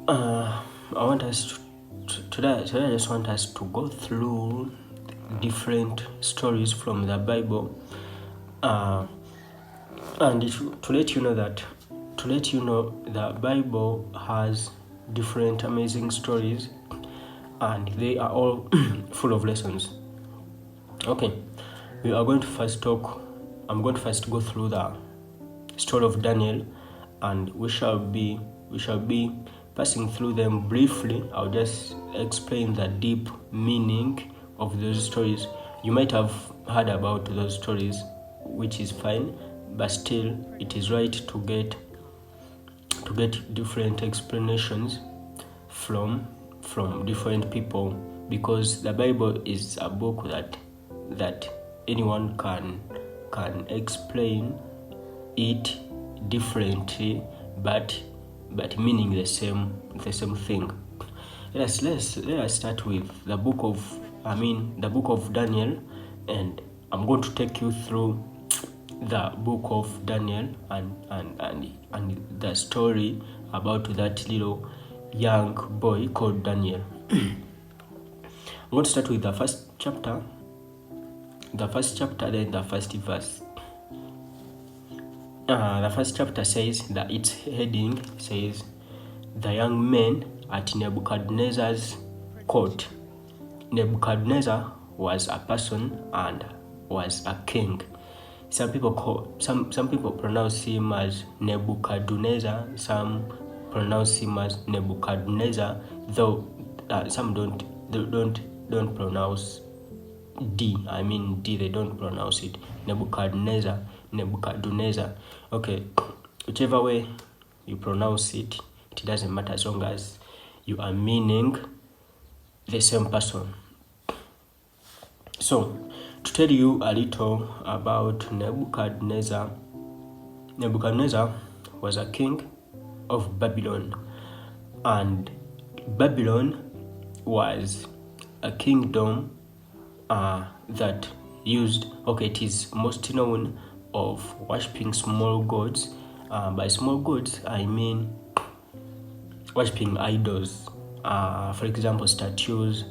Uh, I want us today. I just want us to go through different stories from the Bible, and to let you know the Bible has different amazing stories, and they are all full of lessons. Okay, we are going to first talk. I'm going to first go through the story of Daniel, and we shall be passing through them briefly. I'll just explain the deep meaning of those stories. You might have heard about those stories, which is fine, but still it is right to get different explanations from different people, because the Bible is a book that anyone can explain it differently, but meaning the same thing. Let us start with the book of Daniel, and I'm going to take you through the book of Daniel and the story about that little young boy called Daniel. I'm going to start with the first chapter, then the first verse. The first chapter says that its heading says, "The young men at Nebuchadnezzar's court." Nebuchadnezzar was a person and was a king. Some people pronounce him as Nebuchadnezzar. Some pronounce him as Nebuchadnezzar, though some don't pronounce D. They don't pronounce it. Nebuchadnezzar. Okay, whichever way you pronounce it, it doesn't matter as long as you are meaning the same person. So, to tell you a little about Nebuchadnezzar. Nebuchadnezzar was a king of Babylon, and Babylon was a kingdom that it is most known of worshipping small gods. By small gods, I mean worshipping idols. For example, statues.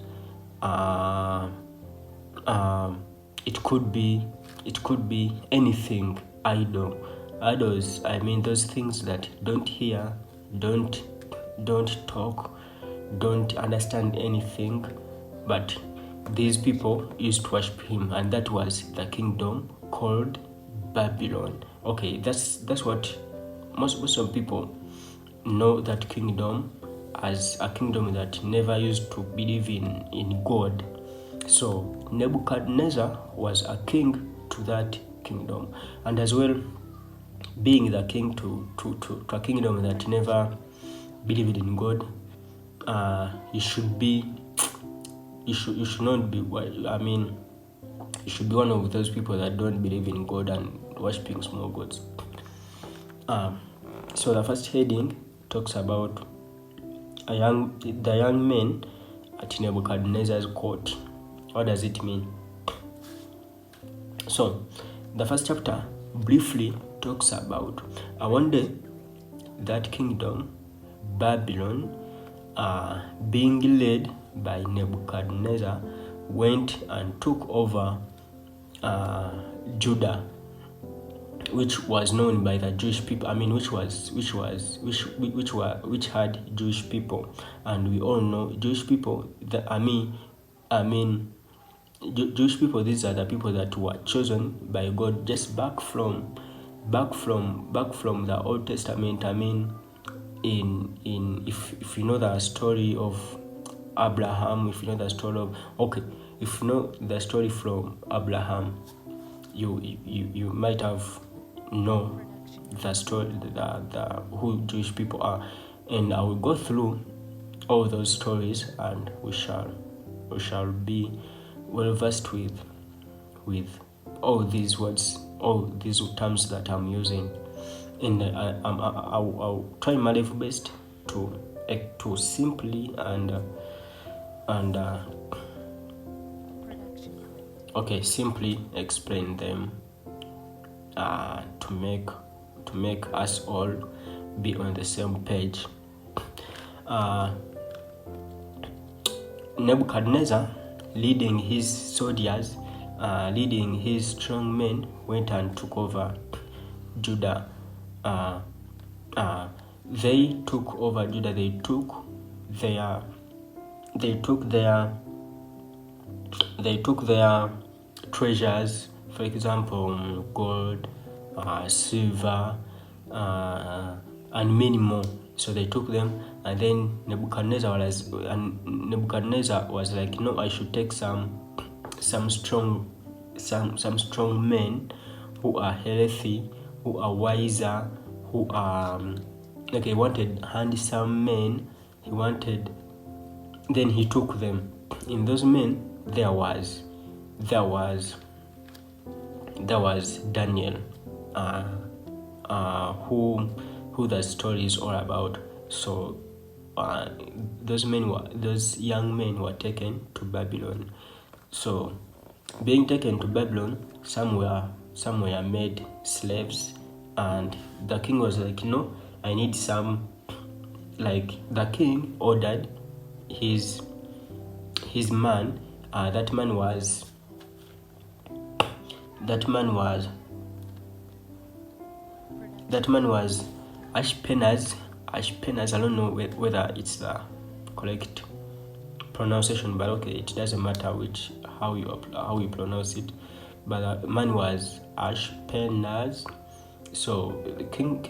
It could be anything idol. Idols, I mean those things that don't hear, don't talk, don't understand anything, but these people used to worship him, and that was the kingdom called Babylon. Okay, that's what most of people know that kingdom as a kingdom that never used to believe in God. So Nebuchadnezzar was a king to that kingdom, and as well being the king to a kingdom that never believed in God. You should not be. You should be one of those people that don't believe in God and worshiping small gods. So the first heading talks about the young men at Nebuchadnezzar's court. What does it mean? So the first chapter briefly talks about one day that kingdom, Babylon, being led by Nebuchadnezzar, went and took over Judah, which was known by the Jewish people. Which had Jewish people, and we all know Jewish people. Jewish people. These are the people that were chosen by God just back from the Old Testament. If you know the story of Abraham, if you know the story from Abraham, you might have know the story, the who Jewish people are, and I will go through all those stories, and we shall be well versed with all these words, all these terms that I'm using, and I'll try my level best to simply simply explain them, to make us all be on the same page. uh, Nebuchadnezzar, leading his soldiers, leading his strong men, went and took over Judah. They took over Judah. They took their treasures, for example, gold, silver, and many more. So they took them, and then Nebuchadnezzar was like, no, I should take some strong men who are healthy, who are wiser, who are like, he wanted handsome men. Then he took them. In those men there was Daniel, who the story is all about. So those young men were taken to Babylon. So being taken to Babylon, some were made slaves, and the king was like, no, I need some. Like, the king ordered his man. That man was Ashpenaz. I don't know whether it's the correct pronunciation, but okay, it doesn't matter how you pronounce it. But the man was Ashpenaz. So King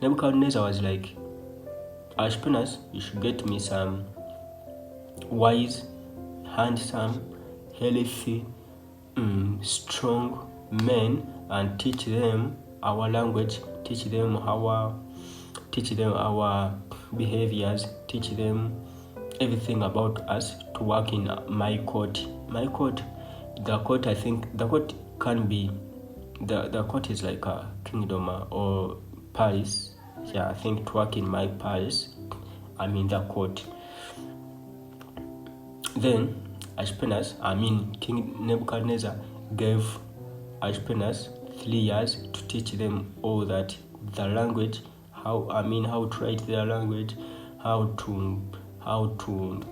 Nebuchadnezzar was like, Ashpenaz, you should get me some wise, handsome, healthy, strong men, and teach them our language, teach them our behaviors, teach them everything about us, to work in my court. The court, I think the court can be the court is like a kingdom or palace. Yeah, I think to work in my palace, I'm in the court. Then King Nebuchadnezzar gave Ashpenaz 3 years to teach them all that, the language, how to write their language, how to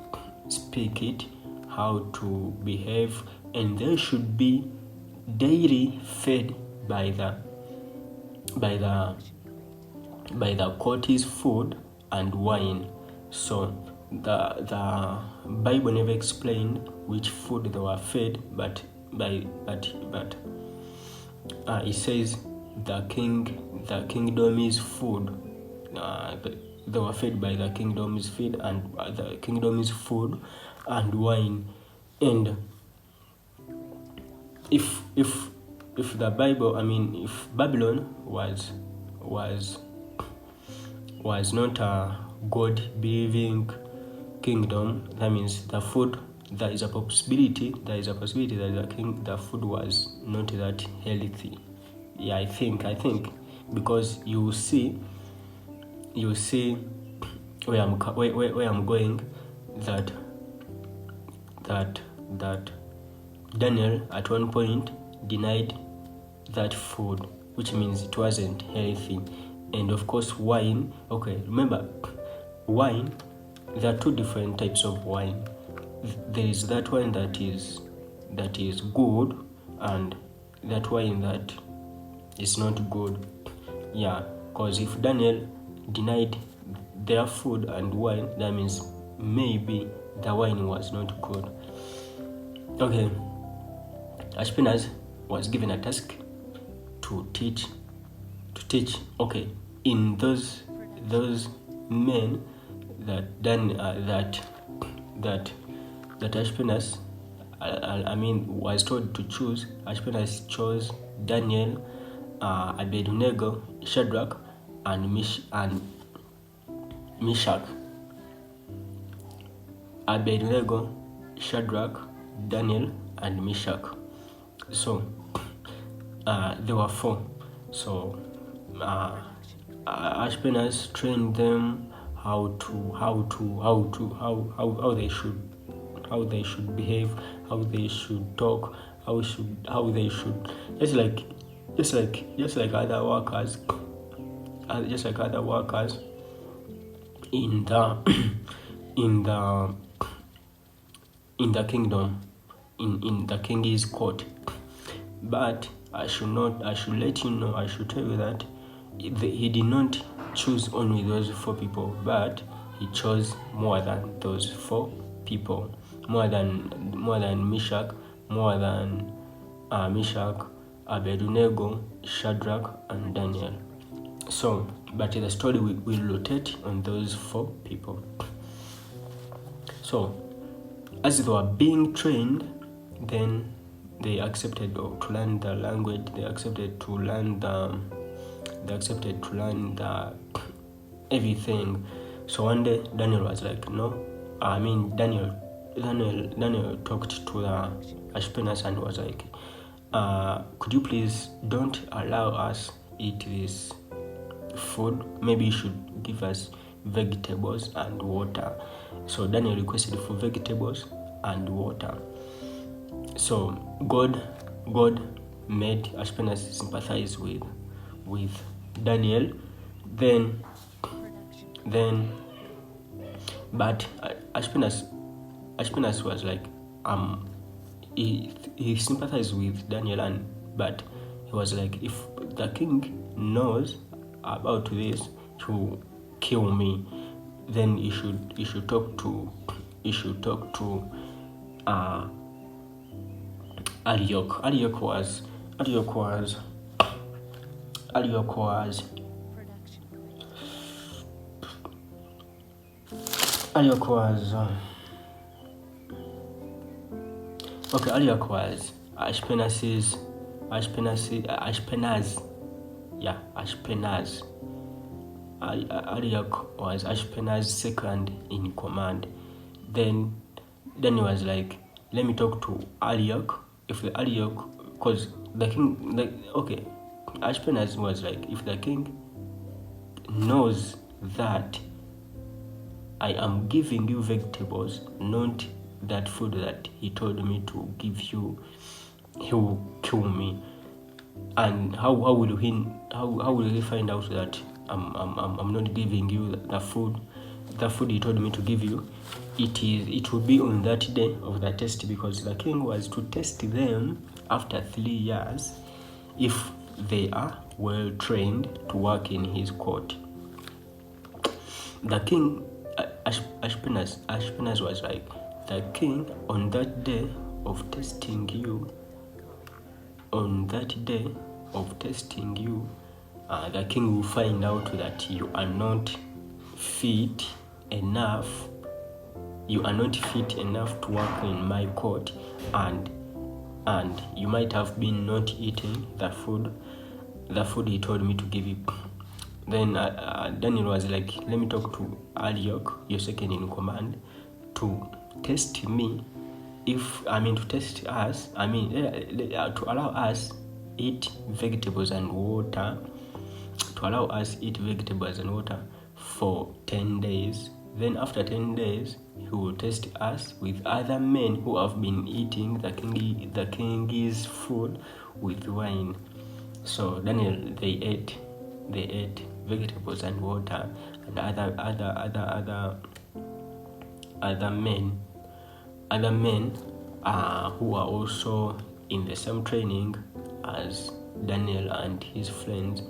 speak it, how to behave, and they should be daily fed by the court's food and wine. So the Bible never explained which food they were fed, but it says the kingdom's food. They were fed by the kingdom's food and the kingdom's food and wine. And if the Bible, if Babylon was not a God-believing kingdom, that means the food, there is a possibility that the food was not that healthy. Yeah, I think because you see where I'm going, that Daniel at one point denied that food, which means it wasn't healthy. And of course, wine. Okay, remember, wine, there are 2 different types of wine. There is that wine that is good, and that wine that is not good. Yeah, because if Daniel denied their food and wine, that means maybe the wine was not good. Okay, Ashpenaz was given a task to teach. Okay, in those men that Ashpenaz was told to choose, Ashpenaz chose Daniel, Abednego, Shadrach, and Meshach. Abednego, Shadrach, Daniel, and Meshach. So there were 4. So Ashpenaz trained them how they should behave, how they should talk, how they should just like other workers. in the in the in the kingdom, in the king's court. But I should let you know, I should tell you that he did not choose only those 4 people, but he chose more than those 4 people, more than Meshach, Abednego, Shadrach, and Daniel. So, but the story will rotate on those 4 people. So, as they were being trained, then they accepted to learn the language. They accepted to learn everything. So one day Daniel was like, no. Daniel talked to the Ashpenaz and was like, could you please don't allow us eat this food? Maybe you should give us vegetables and water. So Daniel requested for vegetables and water. So God made Ashpenaz sympathize with Daniel. Then but Ashpenaz was like, he sympathized with Daniel, but he was like, if the king knows about this, he will kill me. Then you should talk to Arioch. Arioch was Ashpenaz. Arioch was Ashpenaz's second in command. Then he was like, let me talk to Arioch. Because the king, Ashpenaz was like, if the king knows that I am giving you vegetables, not that food that he told me to give you, he will kill me. And how will he find out that I'm not giving you the food he told me to give you? It will be on that day of the test, because the king was to test them after 3 years if they are well trained to work in his court. The king, Ashpenaz was like, the king, on that day of testing you, the king will find out that you are not fit enough to work in my court, and you might have been not eating the food he told me to give you. Then Daniel was like, let me talk to Arioch, your second in command, to test me, to test us, to allow us eat vegetables and water, for 10 days. Then after 10 days, he will test us with other men who have been eating the king's food with wine. So Daniel, they ate vegetables and water, and other men who are also in the same training as Daniel and his friends.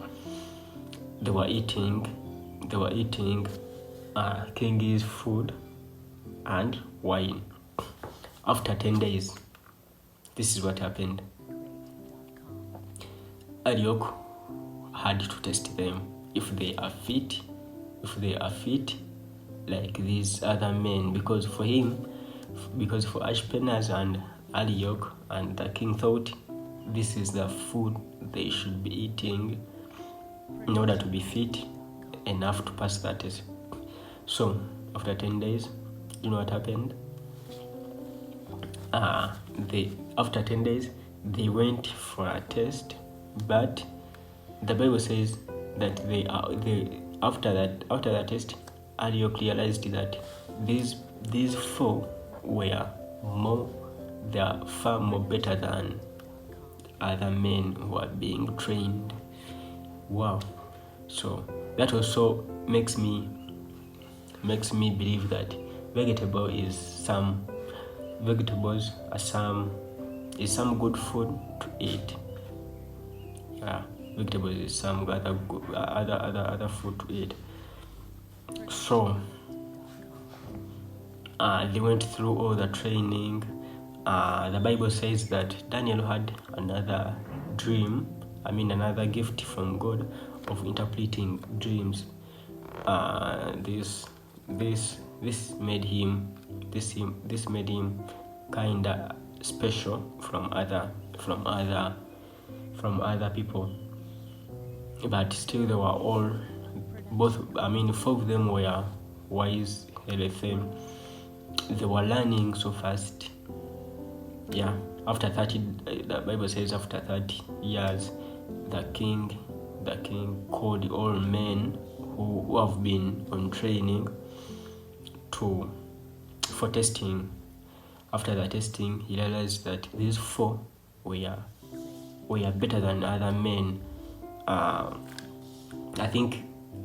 They were eating king's food and wine. After 10 days, this is what happened. Arioch had to test them if they are fit like these other men, because for Ashpenaz and Arioch, and the king thought this is the food they should be eating in order to be fit enough to pass that test. So after 10 days, you know what happened? After 10 days, they went for a test, but the Bible says that after that test, Arioch realized that these 4 they are far more better than other men who are being trained. Wow. So that also makes me makes me believe that vegetables are some good food to eat. Yeah, vegetables is some other food to eat. So they went through all the training. The Bible says that Daniel had another gift from God of interpreting dreams. This made him kinda special from other people. But still, they were all four of them were wise. They were learning so fast. Yeah, after 30, the Bible says after 30 years, the king called all men who have been on training for testing. After the testing, he realized that these four were better than other men. I think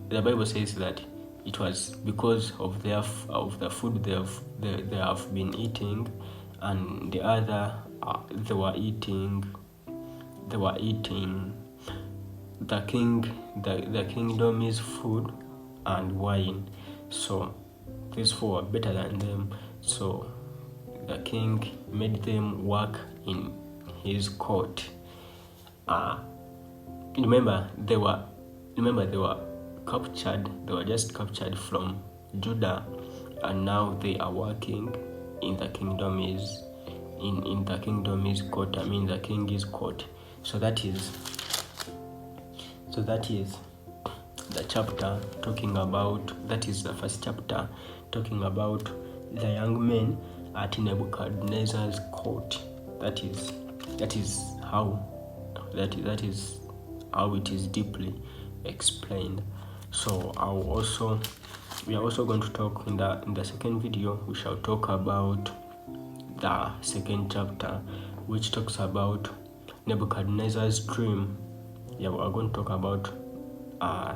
the Bible says that it was because of the food they have been eating, and the other they were eating the kingdom's food and wine. So these four were better than them. So the king made them work in his court. Remember they were captured. They were just captured from Judah, and now they are working in the kingdom's court. The king's court. So that is the chapter talking about. That is the first chapter talking about the young men at Nebuchadnezzar's court. That is how it is deeply explained. So we are also going to talk in the second video. We shall talk about the second chapter, which talks about Nebuchadnezzar's dream. Yeah, we are going to talk about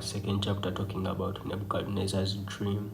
second chapter talking about Nebuchadnezzar's dream.